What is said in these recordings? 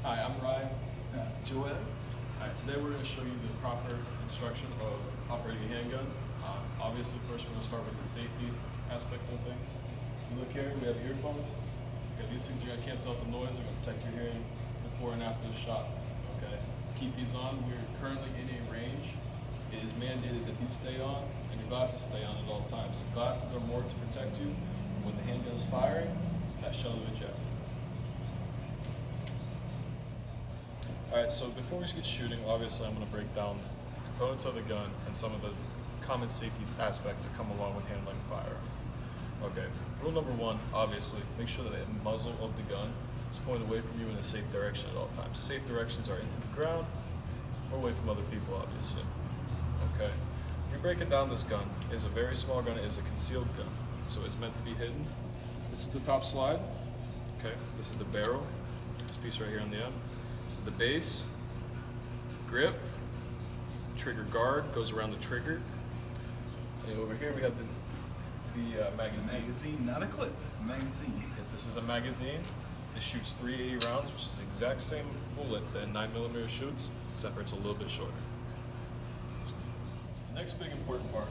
Hi, I'm Ryan. Joel. Alright, today we're going to show you the proper instruction of operating a handgun. Obviously, first we're going to start with the safety aspects of things. You look here, we have earphones. Okay, these things are going to cancel out the noise, they're going to protect your hearing before and after the shot. Okay, keep these on. We're currently in a range. It is mandated that these stay on and your glasses stay on at all times. Your glasses are more to protect you when the handgun is firing, that shell to eject. Alright, so before we get shooting, obviously I'm going to break down the components of the gun and some of the common safety aspects that come along with handling a firearm. Okay, rule number one, obviously, make sure that the muzzle of the gun is pointed away from you in a safe direction at all times. Safe directions are into the ground or away from other people, obviously. Okay, you're breaking down this gun. It's a very small gun, it is a concealed gun, so it's meant to be hidden. This is the top slide. Okay, this is the barrel, this piece right here on the end. This is the base, grip, trigger guard goes around the trigger, and over here we have the magazine. Magazine, not a clip. Magazine. Yes, this is a magazine. It shoots 380 rounds, which is the exact same bullet that 9mm shoots, except for it's a little bit shorter. The next big important part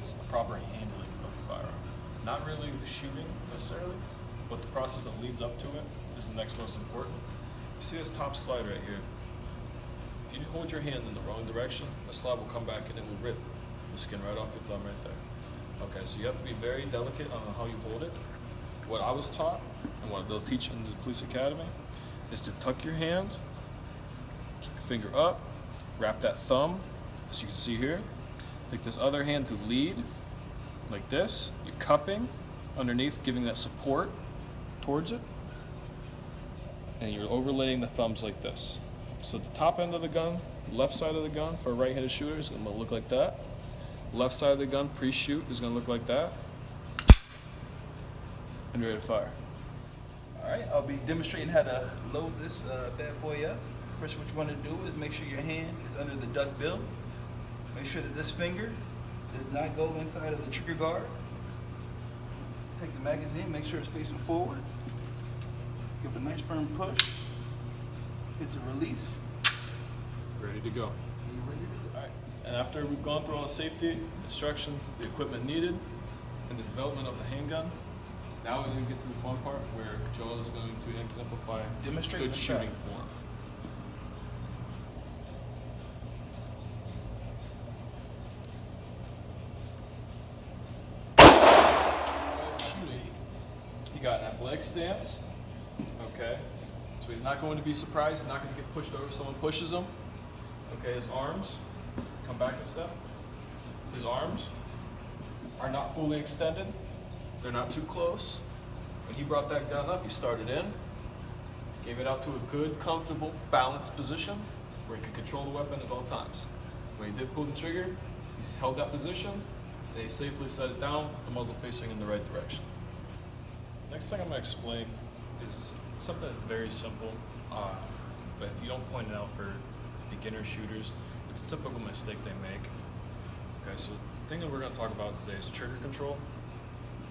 is the proper handling of the firearm. Not really the shooting necessarily, but the process that leads up to it is the next most important. You see this top slide right here? If you hold your hand in the wrong direction, the slide will come back and it will rip the skin right off your thumb right there. Okay, so you have to be very delicate on how you hold it. What I was taught, and what they'll teach in the police academy, is to tuck your hand, keep your finger up, wrap that thumb, as you can see here. Take this other hand to lead, like this. You're cupping underneath, giving that support towards it. And you're overlaying the thumbs like this. So the top end of the gun, left side of the gun for a right-handed shooter is going to look like that. Left side of the gun pre-shoot is going to look like that. And you're ready to fire. Alright, I'll be demonstrating how to load this bad boy up. First, what you want to do is make sure your hand is under the duck bill. Make sure that this finger does not go inside of the trigger guard. Take the magazine, make sure it's facing forward. Give it a nice firm push. Hit the release. Ready to go. And you're ready to go. Alright, and after we've gone through all the safety instructions, the equipment needed, and the development of the handgun, now we're going to get to the fun part where Joel is going to exemplify Demonstrate good the shooting shot. form. Shooting. He got an athletic stance. Okay, so he's not going to be surprised. He's not going to get pushed over if someone pushes him. Okay, his arms, come back a step. His arms are not fully extended. They're not too close. When he brought that gun up, he started in, gave it out to a good, comfortable, balanced position where he could control the weapon at all times. When he did pull the trigger, he held that position, and he safely set it down, the muzzle facing in the right direction. Next thing I'm going to explain is something that's very simple, but if you don't point it out for beginner shooters, it's a typical mistake they make. Okay, so the thing that we're going to talk about today is trigger control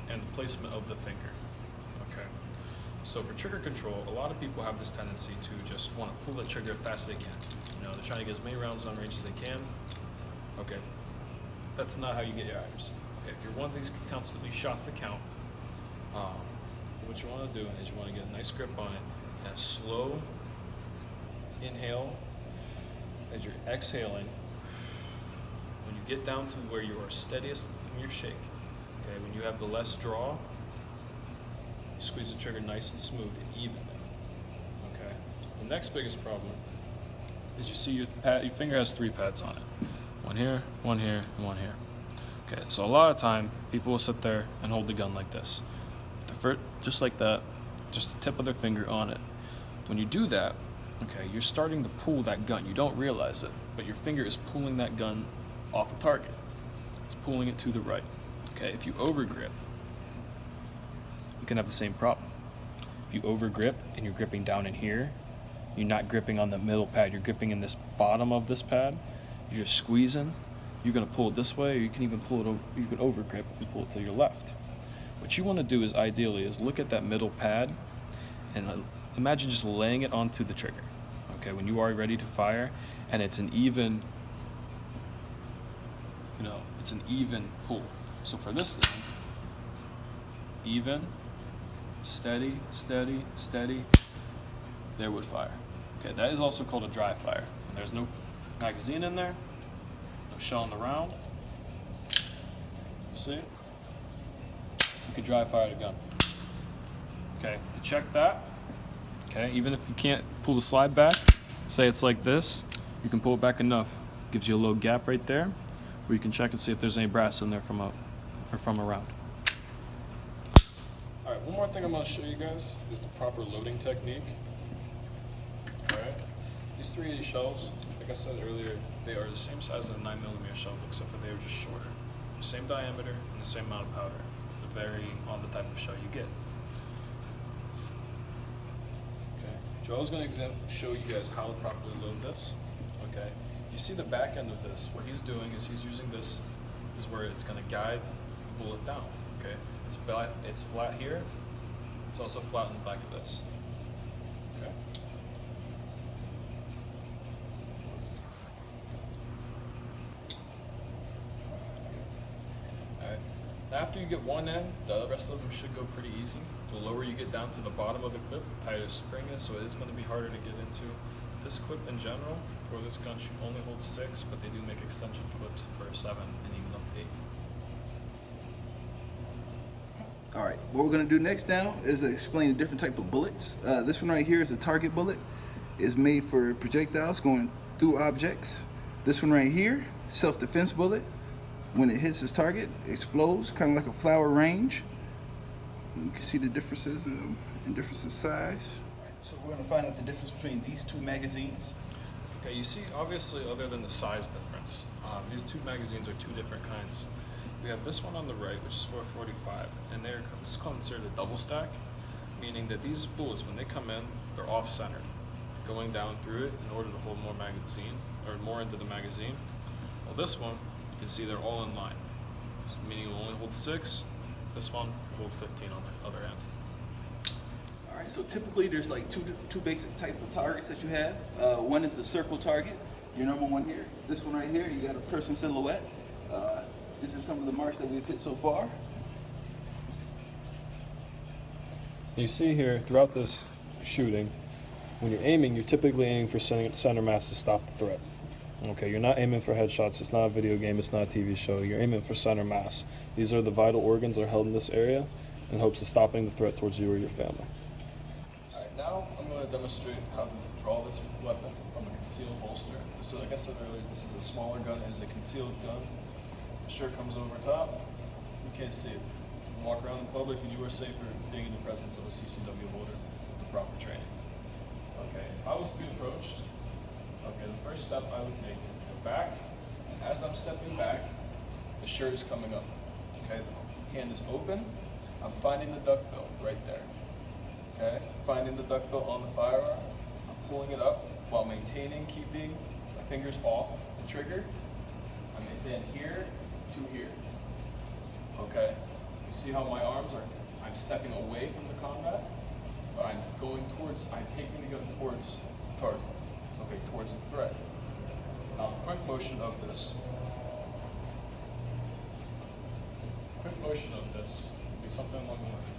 and the placement of the finger. Okay, so for trigger control, a lot of people have this tendency to just want to pull the trigger as fast as they can. You know, they're trying to get as many rounds on range as they can. Okay, that's not how you get your accuracy. Okay, if you want these shots to count, what you want to do is you want to get a nice grip on it and a slow inhale as you're exhaling. When you get down to where you are steadiest in your shake, okay, when you have the less draw, you squeeze the trigger nice and smooth and evenly. Okay. The next biggest problem is you see your finger has 3 pads on it. One here, one here, and one here. Okay, so a lot of time people will sit there and hold the gun like this. Just like that, just the tip of their finger on it. When you do that, okay, you're starting to pull that gun. You don't realize it, but your finger is pulling that gun off a target. It's pulling it to the right. Okay, if you overgrip, you can have the same problem. If you overgrip and you're gripping down in here, you're not gripping on the middle pad, you're gripping in this bottom of this pad, you're just squeezing, you're gonna pull it this way, or you can even pull it over, you can overgrip and pull it to your left. What you want to do is look at that middle pad and imagine just laying it onto the trigger. Okay, when you are ready to fire, and it's an even, it's an even pull. So for this thing, even, steady, steady, steady, there would fire. Okay, that is also called a dry fire. And there's no magazine in there, no shell in the round. See? You could dry fire the gun. Okay, to check that, okay, even if you can't pull the slide back, say it's like this, you can pull it back enough. Gives you a little gap right there, where you can check and see if there's any brass in there from a round. All right, one more thing I'm going to show you guys is the proper loading technique. All right, these 380 shells, like I said earlier, they are the same size as a 9mm shell, except for they are just shorter. Same diameter and the same amount of powder, varying on the type of shell you get. Okay, Joel's going to show you guys how to properly load this. Okay, if you see the back end of this, what he's doing is he's using this is where it's going to guide the bullet down. Okay, it's flat here. It's also flat on the back of this. Okay. Alright. After you get one end, the rest of them should go pretty easy. The lower you get down to the bottom of the clip, the tighter the spring is, so it is going to be harder to get into. This clip in general, for this gun, should only hold 6, but they do make extension clips for 7 and even up to 8. All right, what we're gonna do next now is explain a different type of bullets. This one right here is a target bullet. It's made for projectiles going through objects. This one right here, self-defense bullet. When it hits its target, it explodes, kind of like a flower range. You can see the differences in size. So we're gonna find out the difference between these two magazines. Okay, you see, obviously, other than the size difference, these two magazines are two different kinds. We have this one on the right, which is 445, and this is considered a double stack, meaning that these bullets, when they come in, they're off-centered, going down through it in order to hold more magazine, or more into the magazine. Well, this one, you can see they're all in line, meaning it will only hold 6. This one will hold 15 on the other end. All right, so typically there's like two basic type of targets that you have. One is the circle target, your number one here. This one right here, you got a person silhouette. This is some of the marks that we've hit so far. You see here, throughout this shooting, when you're aiming, you're typically aiming for center mass to stop the threat. Okay, you're not aiming for headshots. It's not a video game. It's not a TV show. You're aiming for center mass. These are the vital organs that are held in this area in hopes of stopping the threat towards you or your family. All right, now I'm going to demonstrate how to draw this weapon from a concealed holster. This is, like I said earlier, this is a smaller gun. It is a concealed gun. The shirt comes over top. You can't see it. You can walk around in public, and you are safer being in the presence of a CCW holder with the proper training. Okay, if I was to be approached, okay, the first step I would take is to go back, and as I'm stepping back, the shirt is coming up. Okay, the hand is open. I'm finding the duck bill right there. Okay, finding the duck bill on the firearm. I'm pulling it up while keeping my fingers off the trigger. I'm then here to here. Okay, you see how my arms are? I'm stepping away from the combat, but I'm taking the gun towards the target. Okay, towards the threat. Now, the quick motion of this would be something along the lines of.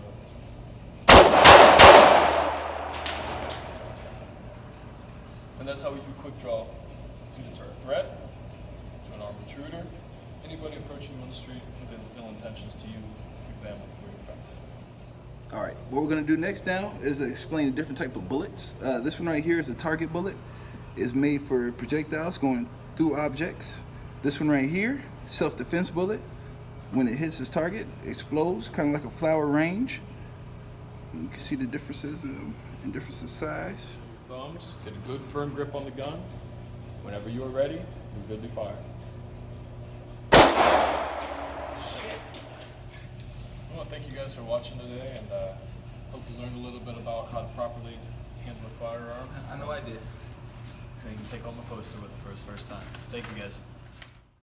And that's how you quick draw to deter a threat, to an armed intruder, anybody approaching you on the street with ill intentions to you, your family, or your friends. All right, what we're gonna do next now is explain a different type of bullets. This one right here is a target bullet. It's made for projectiles going through objects. This one right here, self-defense bullet. When it hits its target, it explodes, kind of like a flower range. You can see the differences in size. Your thumbs, get a good firm grip on the gun. Whenever you are ready, you're good to fire. I want to thank you guys for watching today, and hope you learned a little bit about how to properly handle a firearm. I know I did. So you can take home a poster with it for his first time. Thank you guys.